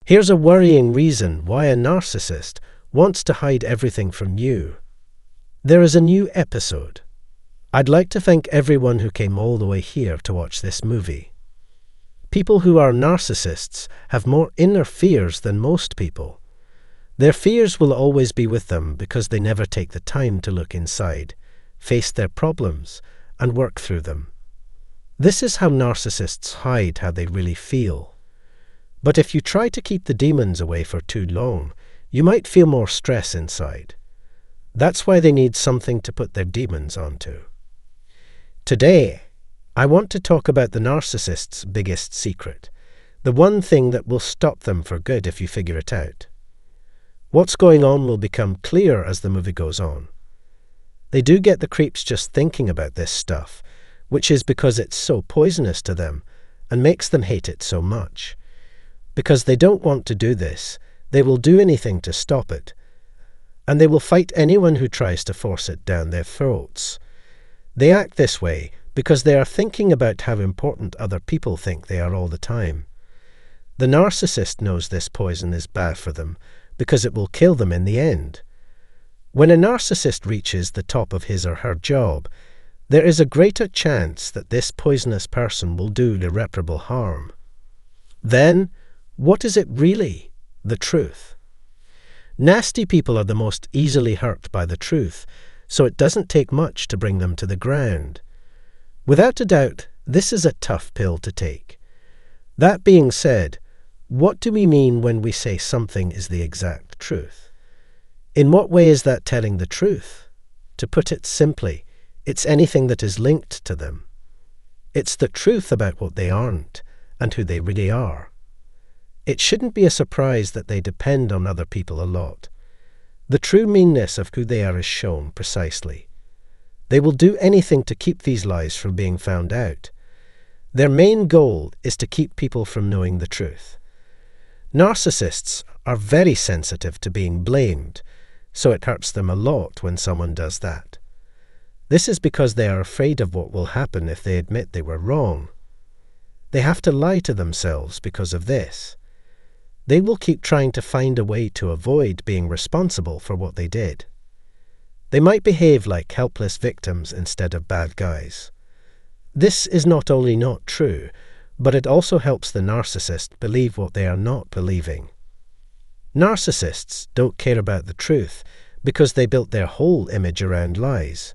Here's a worrying reason why a narcissist wants to hide everything from you. There is a new episode. I'd like to thank everyone who came all the way here to watch this movie. People who are narcissists have more inner fears than most people. Their fears will always be with them because they never take the time to look inside, face their problems, and work through them. This is how narcissists hide how they really feel. But if you try to keep the demons away for too long, you might feel more stress inside. That's why they need something to put their demons onto. Today, I want to talk about the narcissist's biggest secret, the one thing that will stop them for good if you figure it out. What's going on will become clear as the movie goes on. They do get the creeps just thinking about this stuff, which is because it's so poisonous to them and makes them hate it so much. Because they don't want to do this, they will do anything to stop it, and they will fight anyone who tries to force it down their throats. They act this way because they are thinking about how important other people think they are all the time. The narcissist knows this poison is bad for them because it will kill them in the end. When a narcissist reaches the top of his or her job, there is a greater chance that this poisonous person will do irreparable harm. Then, what is it really? The truth. Nasty people are the most easily hurt by the truth, so it doesn't take much to bring them to the ground. Without a doubt, this is a tough pill to take. That being said, what do we mean when we say something is the exact truth? In what way is that telling the truth? To put it simply, it's anything that is linked to them. It's the truth about what they aren't and who they really are. It shouldn't be a surprise that they depend on other people a lot. The true meanness of who they are is shown precisely. They will do anything to keep these lies from being found out. Their main goal is to keep people from knowing the truth. Narcissists are very sensitive to being blamed, so it hurts them a lot when someone does that. This is because they are afraid of what will happen if they admit they were wrong. They have to lie to themselves because of this. They will keep trying to find a way to avoid being responsible for what they did. They might behave like helpless victims instead of bad guys. This is not only not true, but it also helps the narcissist believe what they are not believing. Narcissists don't care about the truth because they built their whole image around lies.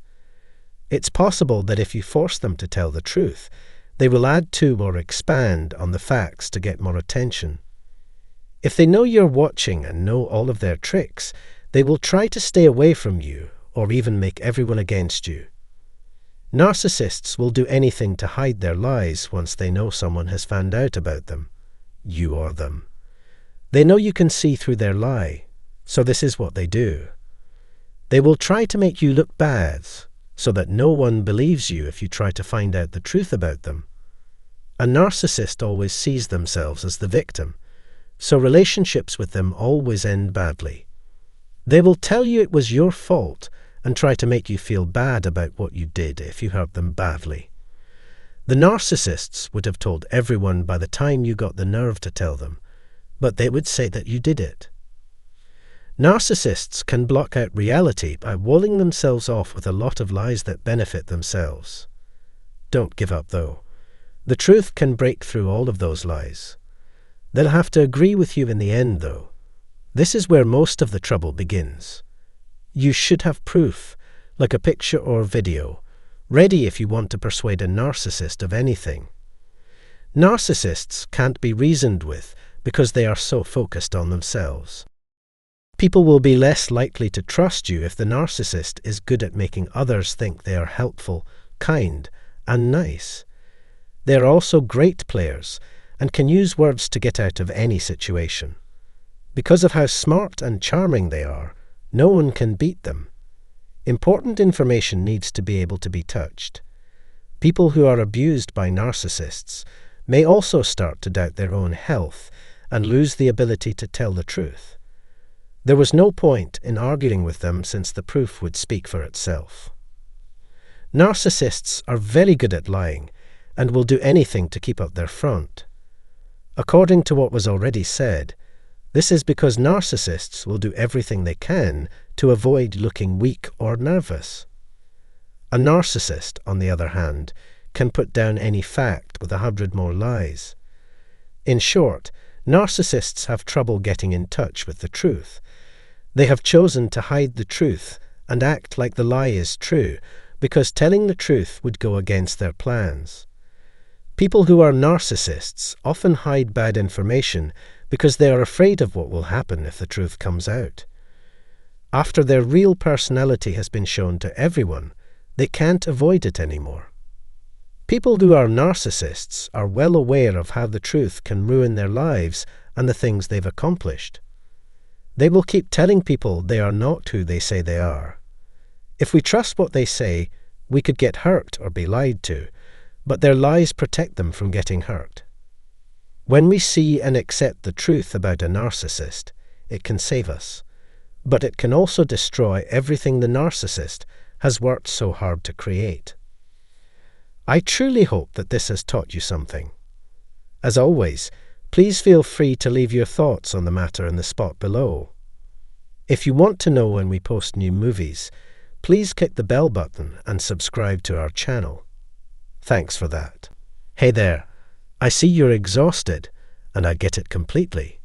It's possible that if you force them to tell the truth, they will add to or expand on the facts to get more attention. If they know you're watching and know all of their tricks, they will try to stay away from you or even make everyone against you. Narcissists will do anything to hide their lies once they know someone has found out about them, you or them. They know you can see through their lie, so this is what they do. They will try to make you look bad, so that no one believes you if you try to find out the truth about them. A narcissist always sees themselves as the victim, so relationships with them always end badly. They will tell you it was your fault and try to make you feel bad about what you did if you hurt them badly. The narcissists would have told everyone by the time you got the nerve to tell them, but they would say that you did it. Narcissists can block out reality by walling themselves off with a lot of lies that benefit themselves. Don't give up, though. The truth can break through all of those lies. They'll have to agree with you in the end, though. This is where most of the trouble begins. You should have proof, like a picture or video, ready if you want to persuade a narcissist of anything. Narcissists can't be reasoned with because they are so focused on themselves. People will be less likely to trust you if the narcissist is good at making others think they are helpful, kind, and nice. They are also great players and can use words to get out of any situation. Because of how smart and charming they are, no one can beat them. Important information needs to be able to be touched. People who are abused by narcissists may also start to doubt their own health and lose the ability to tell the truth. There was no point in arguing with them since the proof would speak for itself. Narcissists are very good at lying and will do anything to keep up their front. According to what was already said, This is because narcissists will do everything they can to avoid looking weak or nervous. A narcissist, on the other hand, can put down any fact with 100 more lies. In short, narcissists have trouble getting in touch with the truth. They have chosen to hide the truth and act like the lie is true, because telling the truth would go against their plans. People who are narcissists often hide bad information because they are afraid of what will happen if the truth comes out. After their real personality has been shown to everyone, they can't avoid it anymore. People who are narcissists are well aware of how the truth can ruin their lives and the things they've accomplished. They will keep telling people they are not who they say they are. If we trust what they say, we could get hurt or be lied to, but their lies protect them from getting hurt. When we see and accept the truth about a narcissist, it can save us, but it can also destroy everything the narcissist has worked so hard to create. I truly hope that this has taught you something. As always, please feel free to leave your thoughts on the matter in the spot below. If you want to know when we post new movies, please click the bell button and subscribe to our channel. Thanks for that. Hey there, I see you're exhausted, and I get it completely.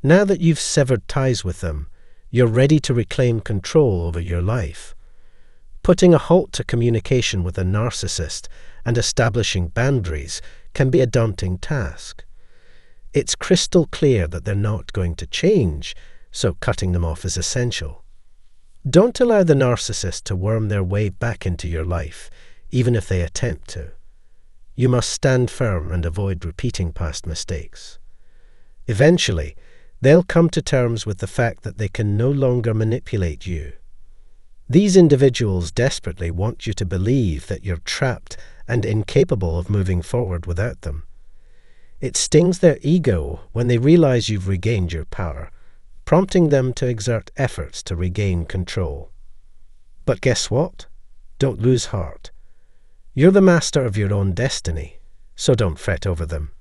Now that you've severed ties with them, you're ready to reclaim control over your life. Putting a halt to communication with a narcissist and establishing boundaries can be a daunting task. It's crystal clear that they're not going to change, so cutting them off is essential. Don't allow the narcissist to worm their way back into your life, even if they attempt to. You must stand firm and avoid repeating past mistakes. Eventually, they'll come to terms with the fact that they can no longer manipulate you. These individuals desperately want you to believe that you're trapped and incapable of moving forward without them. It stings their ego when they realize you've regained your power, prompting them to exert efforts to regain control. But guess what? Don't lose heart. You're the master of your own destiny, so don't fret over them.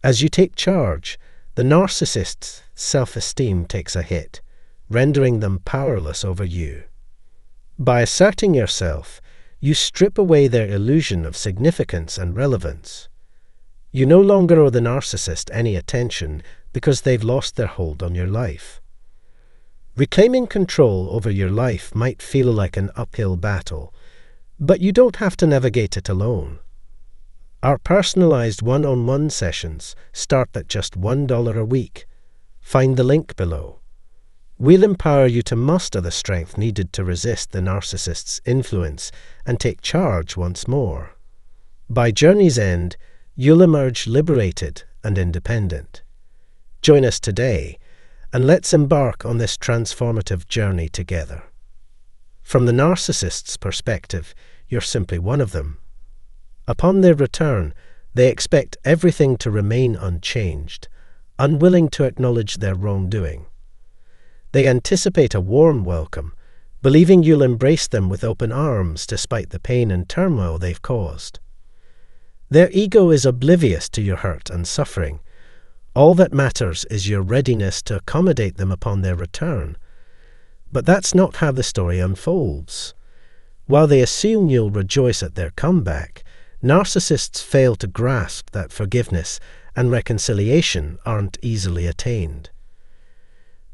As you take charge, the narcissist's self-esteem takes a hit, rendering them powerless over you. By asserting yourself, you strip away their illusion of significance and relevance. You no longer owe the narcissist any attention because they've lost their hold on your life. Reclaiming control over your life might feel like an uphill battle, but you don't have to navigate it alone. Our personalized one-on-one sessions start at just $1 a week. Find the link below. We'll empower you to muster the strength needed to resist the narcissist's influence and take charge once more. By journey's end, you'll emerge liberated and independent. Join us today, and let's embark on this transformative journey together. From the narcissist's perspective, you're simply one of them. Upon their return, they expect everything to remain unchanged, unwilling to acknowledge their wrongdoing. They anticipate a warm welcome, believing you'll embrace them with open arms despite the pain and turmoil they've caused. Their ego is oblivious to your hurt and suffering. All that matters is your readiness to accommodate them upon their return. But that's not how the story unfolds. While they assume you'll rejoice at their comeback, narcissists fail to grasp that forgiveness and reconciliation aren't easily attained.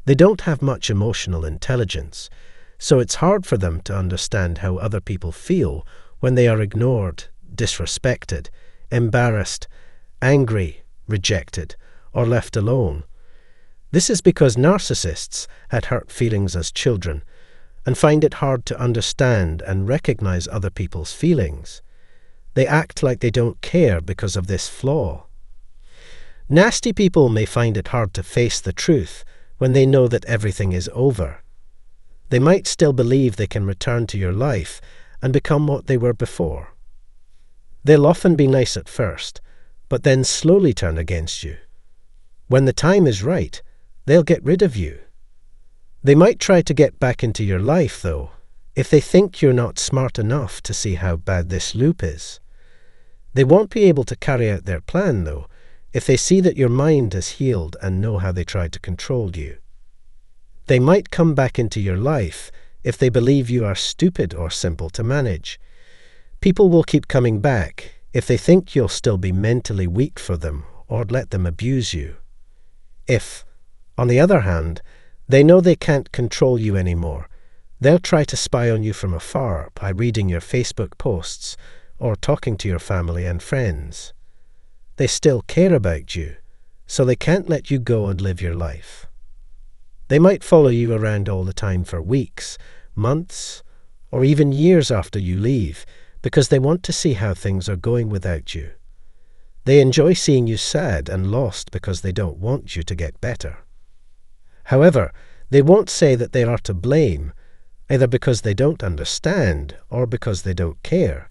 They don't have much emotional intelligence, so it's hard for them to understand how other people feel when they are ignored, disrespected, embarrassed, angry, rejected, or left alone. This is because narcissists had hurt feelings as children and find it hard to understand and recognize other people's feelings. They act like they don't care because of this flaw. Nasty people may find it hard to face the truth when they know that everything is over. They might still believe they can return to your life and become what they were before. They'll often be nice at first, but then slowly turn against you. When the time is right, they'll get rid of you. They might try to get back into your life, though, if they think you're not smart enough to see how bad this loop is. They won't be able to carry out their plan, though, if they see that your mind has healed and know how they tried to control you. They might come back into your life if they believe you are stupid or simple to manage. People will keep coming back if they think you'll still be mentally weak for them or let them abuse you. If, on the other hand, they know they can't control you anymore, they'll try to spy on you from afar by reading your Facebook posts or talking to your family and friends. They still care about you, so they can't let you go and live your life. They might follow you around all the time for weeks, months, or even years after you leave, because they want to see how things are going without you. They enjoy seeing you sad and lost because they don't want you to get better. However, they won't say that they are to blame, either because they don't understand or because they don't care.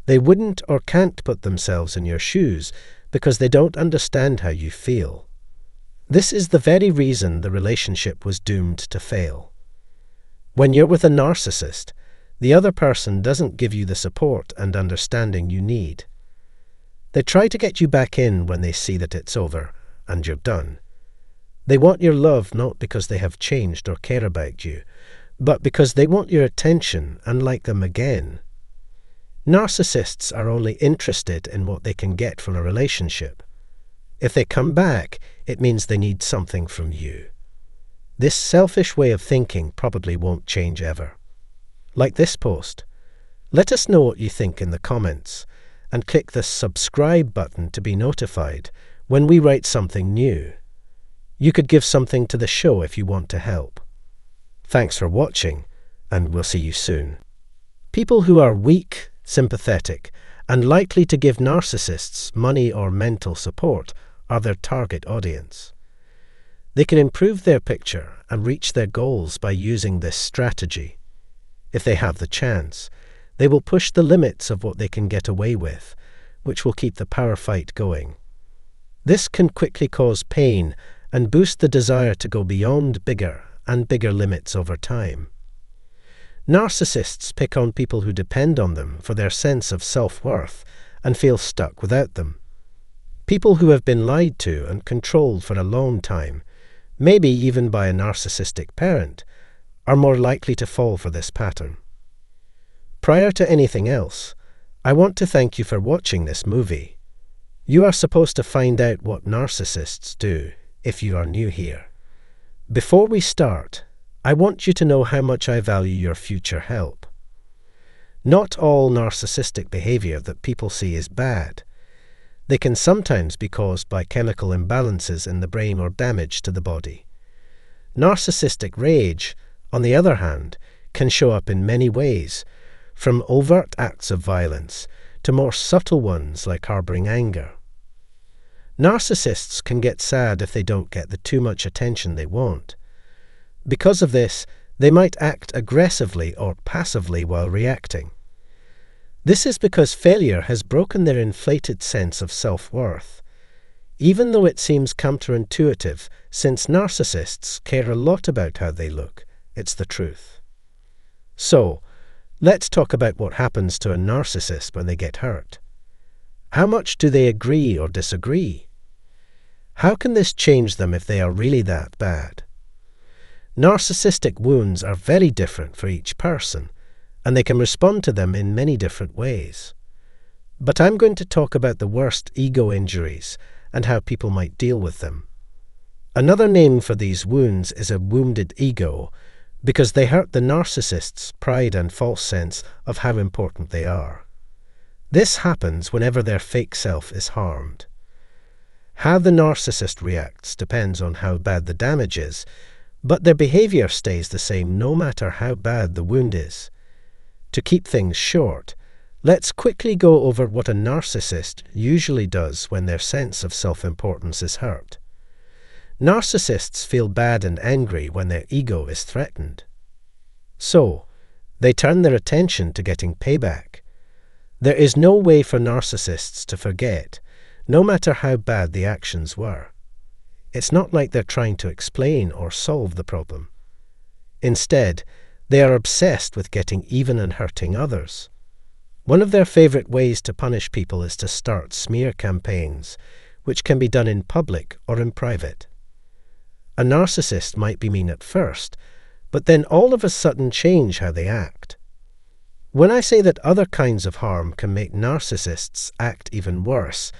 They wouldn't or can't put themselves in your shoes because they don't understand how you feel. This is the very reason the relationship was doomed to fail. When you're with a narcissist, the other person doesn't give you the support and understanding you need. They try to get you back in when they see that it's over and you're done. They want your love not because they have changed or care about you, but because they want your attention and like them again. Narcissists are only interested in what they can get from a relationship. If they come back, it means they need something from you. This selfish way of thinking probably won't change ever. Like this post. Let us know what you think in the comments, and click the subscribe button to be notified when we write something new. You could give something to the show if you want to help. Thanks for watching, and we'll see you soon. People who are weak, sympathetic, and likely to give narcissists money or mental support are their target audience. They can improve their picture and reach their goals by using this strategy. If they have the chance, they will push the limits of what they can get away with, which will keep the power fight going. This can quickly cause pain and boost the desire to go beyond bigger and bigger limits over time. Narcissists pick on people who depend on them for their sense of self-worth and feel stuck without them. People who have been lied to and controlled for a long time, maybe even by a narcissistic parent, are more likely to fall for this pattern. Prior to anything else, I want to thank you for watching this movie. You are supposed to find out what narcissists do if you are new here. Before we start, I want you to know how much I value your future help. Not all narcissistic behavior that people see is bad. They can sometimes be caused by chemical imbalances in the brain or damage to the body. Narcissistic rage, on the other hand, can show up in many ways, from overt acts of violence to more subtle ones like harboring anger. Narcissists can get sad if they don't get the too much attention they want. Because of this, they might act aggressively or passively while reacting. This is because failure has broken their inflated sense of self-worth, even though it seems counterintuitive, since narcissists care a lot about how they look. It's the truth. So, let's talk about what happens to a narcissist when they get hurt. How much do they agree or disagree? How can this change them if they are really that bad? Narcissistic wounds are very different for each person, and they can respond to them in many different ways. But I'm going to talk about the worst ego injuries and how people might deal with them. Another name for these wounds is a wounded ego, because they hurt the narcissist's pride and false sense of how important they are. This happens whenever their fake self is harmed. How the narcissist reacts depends on how bad the damage is, but their behavior stays the same no matter how bad the wound is. To keep things short, let's quickly go over what a narcissist usually does when their sense of self-importance is hurt. Narcissists feel bad and angry when their ego is threatened. So, they turn their attention to getting payback. There is no way for narcissists to forget, no matter how bad the actions were. It's not like they're trying to explain or solve the problem. Instead, they are obsessed with getting even and hurting others. One of their favorite ways to punish people is to start smear campaigns, which can be done in public or in private. A narcissist might be mean at first, but then all of a sudden change how they act. When I say that other kinds of harm can make narcissists act even worse,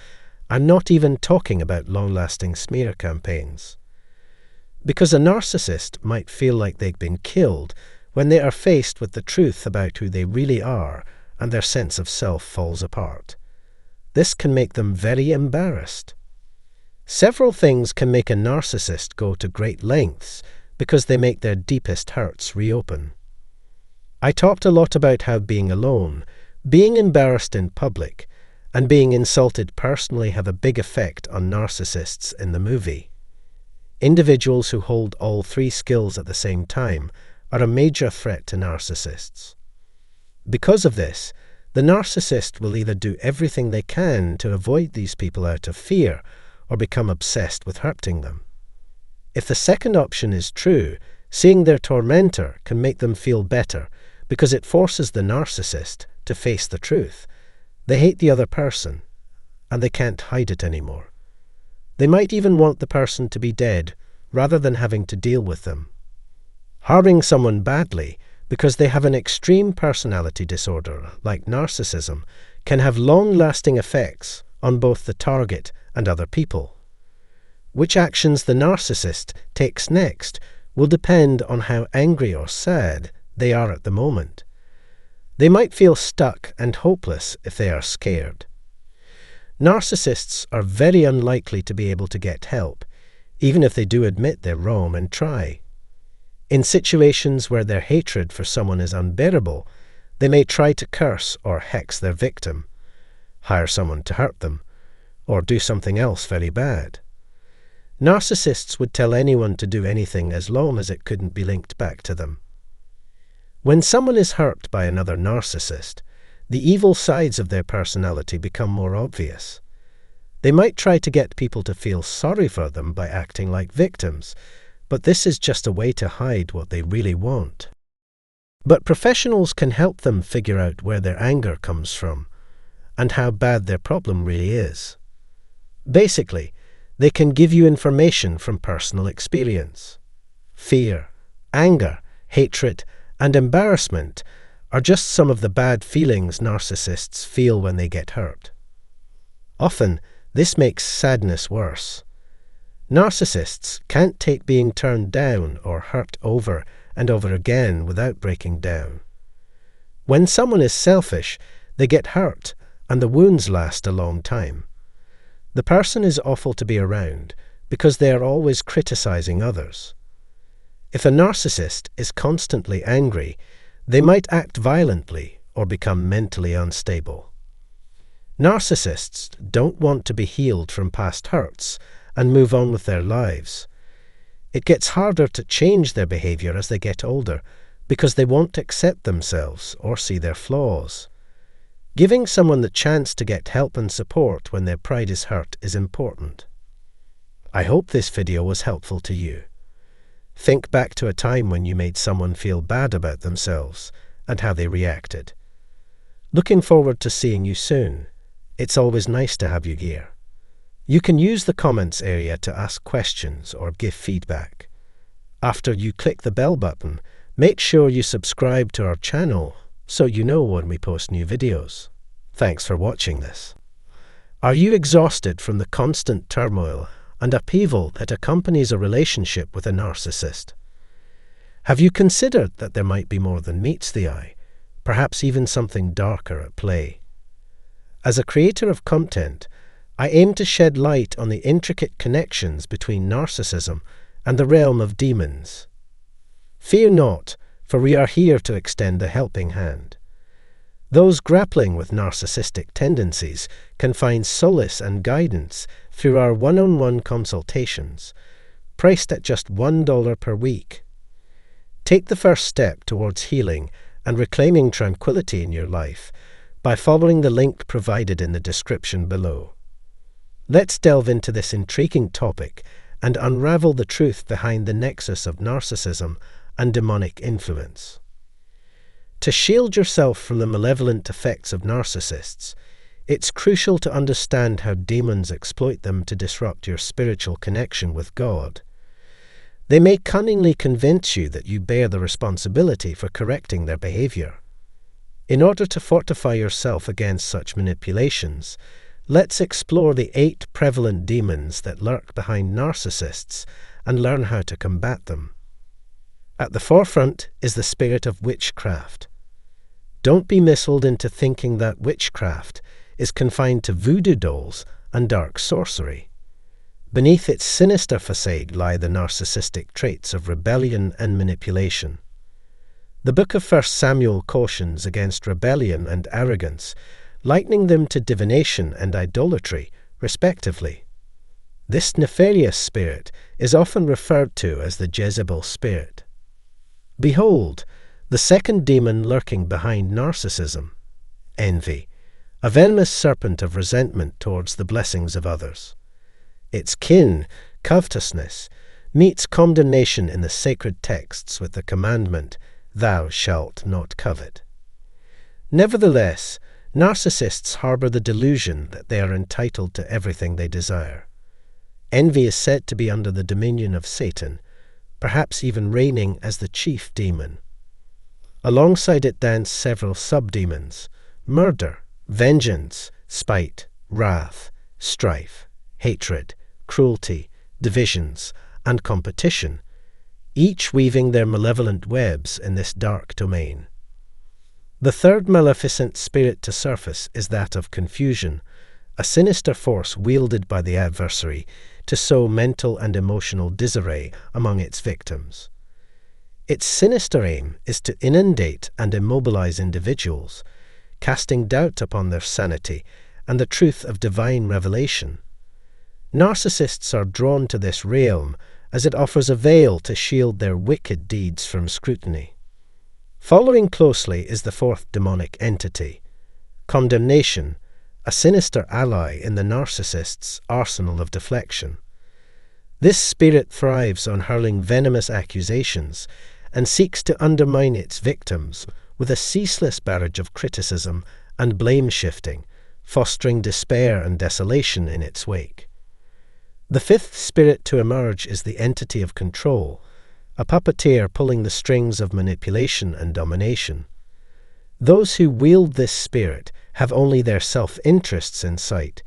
I'm not even talking about long-lasting smear campaigns. Because a narcissist might feel like they've been killed when they are faced with the truth about who they really are and their sense of self falls apart. This can make them very embarrassed. Several things can make a narcissist go to great lengths because they make their deepest hurts reopen. I talked a lot about how being alone, being embarrassed in public, and being insulted personally have a big effect on narcissists in the movie. Individuals who hold all three skills at the same time are a major threat to narcissists. Because of this, the narcissist will either do everything they can to avoid these people out of fear or become obsessed with hurting them. If the second option is true, seeing their tormentor can make them feel better because it forces the narcissist to face the truth. They hate the other person, and they can't hide it anymore. They might even want the person to be dead rather than having to deal with them. Harming someone badly because they have an extreme personality disorder like narcissism can have long-lasting effects on both the target and other people. Which actions the narcissist takes next will depend on how angry or sad they are at the moment. They might feel stuck and hopeless if they are scared. Narcissists are very unlikely to be able to get help, even if they do admit they're wrong and try. In situations where their hatred for someone is unbearable, they may try to curse or hex their victim, hire someone to hurt them, or do something else very bad. Narcissists would tell anyone to do anything as long as it couldn't be linked back to them. When someone is hurt by another narcissist, the evil sides of their personality become more obvious. They might try to get people to feel sorry for them by acting like victims, but this is just a way to hide what they really want. But professionals can help them figure out where their anger comes from and how bad their problem really is. Basically, they can give you information from personal experience. Fear, anger, hatred, and embarrassment are just some of the bad feelings narcissists feel when they get hurt. Often, this makes sadness worse. Narcissists can't take being turned down or hurt over and over again without breaking down. When someone is selfish, they get hurt and the wounds last a long time. The person is awful to be around because they are always criticizing others. If a narcissist is constantly angry, they might act violently or become mentally unstable. Narcissists don't want to be healed from past hurts and move on with their lives. It gets harder to change their behavior as they get older because they won't accept themselves or see their flaws. Giving someone the chance to get help and support when their pride is hurt is important. I hope this video was helpful to you. Think back to a time when you made someone feel bad about themselves and how they reacted. Looking forward to seeing you soon. It's always nice to have you here. You can use the comments area to ask questions or give feedback. After you click the bell button, make sure you subscribe to our channel so you know when we post new videos. Thanks for watching this. Are you exhausted from the constant turmoil and upheaval that accompanies a relationship with a narcissist? Have you considered that there might be more than meets the eye, perhaps even something darker at play? As a creator of content, I aim to shed light on the intricate connections between narcissism and the realm of demons. Fear not, for we are here to extend a helping hand. Those grappling with narcissistic tendencies can find solace and guidance through our one-on-one consultations, priced at just $1 per week. Take the first step towards healing and reclaiming tranquility in your life by following the link provided in the description below. Let's delve into this intriguing topic and unravel the truth behind the nexus of narcissism and demonic influence. To shield yourself from the malevolent effects of narcissists, It's crucial to understand how demons exploit them to disrupt your spiritual connection with God. They may cunningly convince you that you bear the responsibility for correcting their behavior. In order to fortify yourself against such manipulations, let's explore the 8 prevalent demons that lurk behind narcissists and learn how to combat them. At the forefront is the spirit of witchcraft. Don't be misled into thinking that witchcraft is confined to voodoo dolls and dark sorcery. Beneath its sinister facade lie the narcissistic traits of rebellion and manipulation. The book of 1 Samuel cautions against rebellion and arrogance, likening them to divination and idolatry, respectively. This nefarious spirit is often referred to as the Jezebel spirit. Behold, the second demon lurking behind narcissism, envy, a venomous serpent of resentment towards the blessings of others. Its kin, covetousness, meets condemnation in the sacred texts with the commandment, "Thou shalt not covet." Nevertheless, narcissists harbor the delusion that they are entitled to everything they desire. Envy is said to be under the dominion of Satan, perhaps even reigning as the chief demon. Alongside it dance several subdemons: murder, vengeance, spite, wrath, strife, hatred, cruelty, divisions, and competition, each weaving their malevolent webs in this dark domain. The third maleficent spirit to surface is that of confusion, a sinister force wielded by the adversary to sow mental and emotional disarray among its victims. Its sinister aim is to inundate and immobilize individuals, casting doubt upon their sanity and the truth of divine revelation. Narcissists are drawn to this realm as it offers a veil to shield their wicked deeds from scrutiny. Following closely is the fourth demonic entity, condemnation, a sinister ally in the narcissist's arsenal of deflection. This spirit thrives on hurling venomous accusations and seeks to undermine its victims with a ceaseless barrage of criticism and blame-shifting, fostering despair and desolation in its wake. The fifth spirit to emerge is the entity of control, a puppeteer pulling the strings of manipulation and domination. Those who wield this spirit have only their self-interests in sight,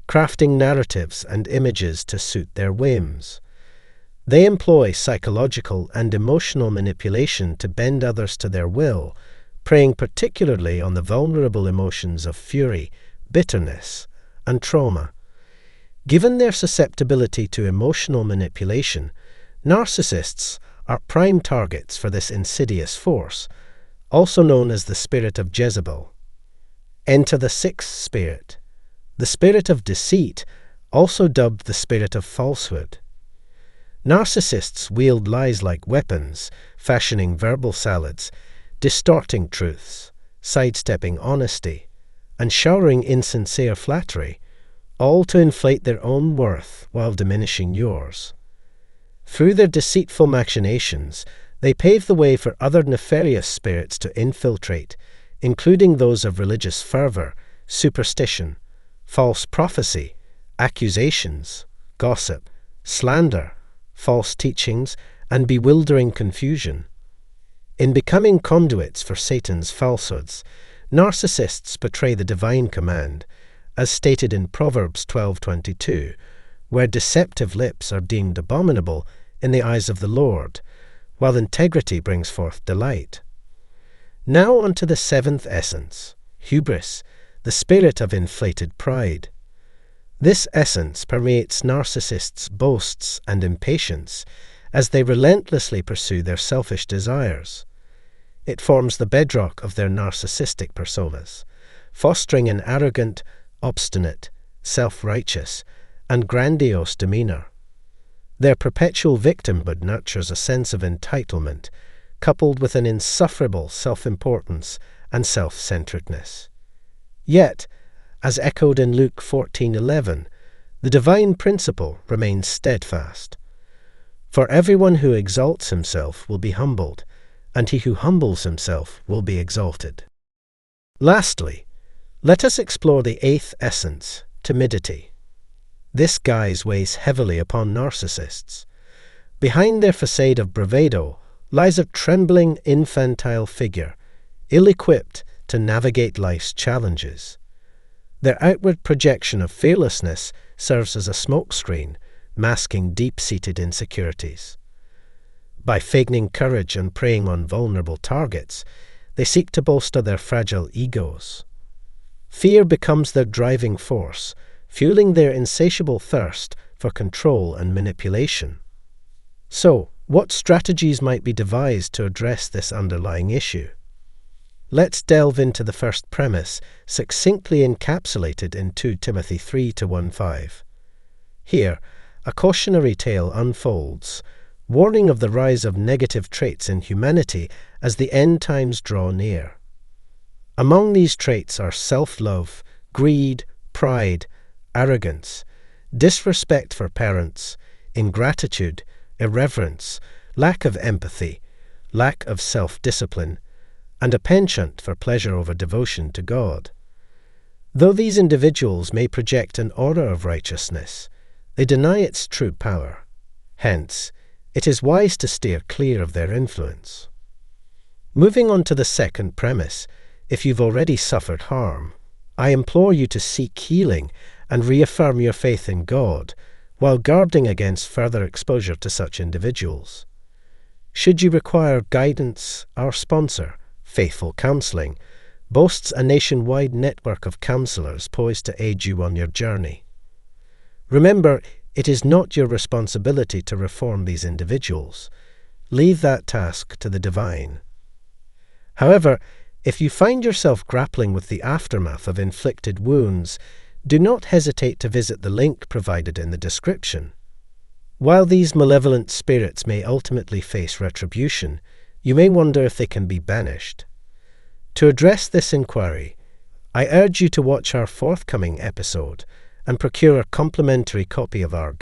crafting narratives and images to suit their whims. They employ psychological and emotional manipulation to bend others to their will, preying particularly on the vulnerable emotions of fury, bitterness, and trauma. Given their susceptibility to emotional manipulation, narcissists are prime targets for this insidious force, also known as the spirit of Jezebel. Enter the sixth spirit, the spirit of deceit, also dubbed the spirit of falsehood. Narcissists wield lies like weapons, fashioning verbal salads, distorting truths, sidestepping honesty, and showering insincere flattery, all to inflate their own worth while diminishing yours. Through their deceitful machinations, they pave the way for other nefarious spirits to infiltrate, including those of religious fervor, superstition, false prophecy, accusations, gossip, slander, false teachings, and bewildering confusion. In becoming conduits for Satan's falsehoods, narcissists betray the divine command, as stated in Proverbs 12:22, where deceptive lips are deemed abominable in the eyes of the Lord, while integrity brings forth delight. Now unto the seventh essence, hubris, the spirit of inflated pride. This essence permeates narcissists' boasts and impatience as they relentlessly pursue their selfish desires. It forms the bedrock of their narcissistic personas, fostering an arrogant, obstinate, self-righteous, and grandiose demeanor. Their perpetual victimhood nurtures a sense of entitlement, coupled with an insufferable self-importance and self-centeredness. Yet, as echoed in Luke 14:11, the divine principle remains steadfast. For everyone who exalts himself will be humbled, and he who humbles himself will be exalted. Lastly, Let us explore the eighth essence, timidity. This guise weighs heavily upon narcissists. Behind their facade of bravado lies a trembling, infantile figure, ill-equipped to navigate life's challenges. Their outward projection of fearlessness serves as a smokescreen, masking deep-seated insecurities. By feigning courage and preying on vulnerable targets, they seek to bolster their fragile egos. Fear becomes their driving force, fueling their insatiable thirst for control and manipulation. So, what strategies might be devised to address this underlying issue? Let's delve into the first premise, succinctly encapsulated in 2 Timothy 3:1-5. Here, a cautionary tale unfolds, warning of the rise of negative traits in humanity as the end times draw near. Among these traits are self-love, greed, pride, arrogance, disrespect for parents, ingratitude, irreverence, lack of empathy, lack of self-discipline, and a penchant for pleasure over devotion to God. Though these individuals may project an aura of righteousness, they deny its true power. Hence, it is wise to steer clear of their influence. Moving on to the second premise, if you've already suffered harm, I implore you to seek healing and reaffirm your faith in God while guarding against further exposure to such individuals. Should you require guidance, our sponsor, Faithful Counseling, boasts a nationwide network of counselors poised to aid you on your journey. Remember, it is not your responsibility to reform these individuals. Leave that task to the divine. However, if you find yourself grappling with the aftermath of inflicted wounds, do not hesitate to visit the link provided in the description. While these malevolent spirits may ultimately face retribution, you may wonder if they can be banished. To address this inquiry, I urge you to watch our forthcoming episode and procure a complimentary copy of our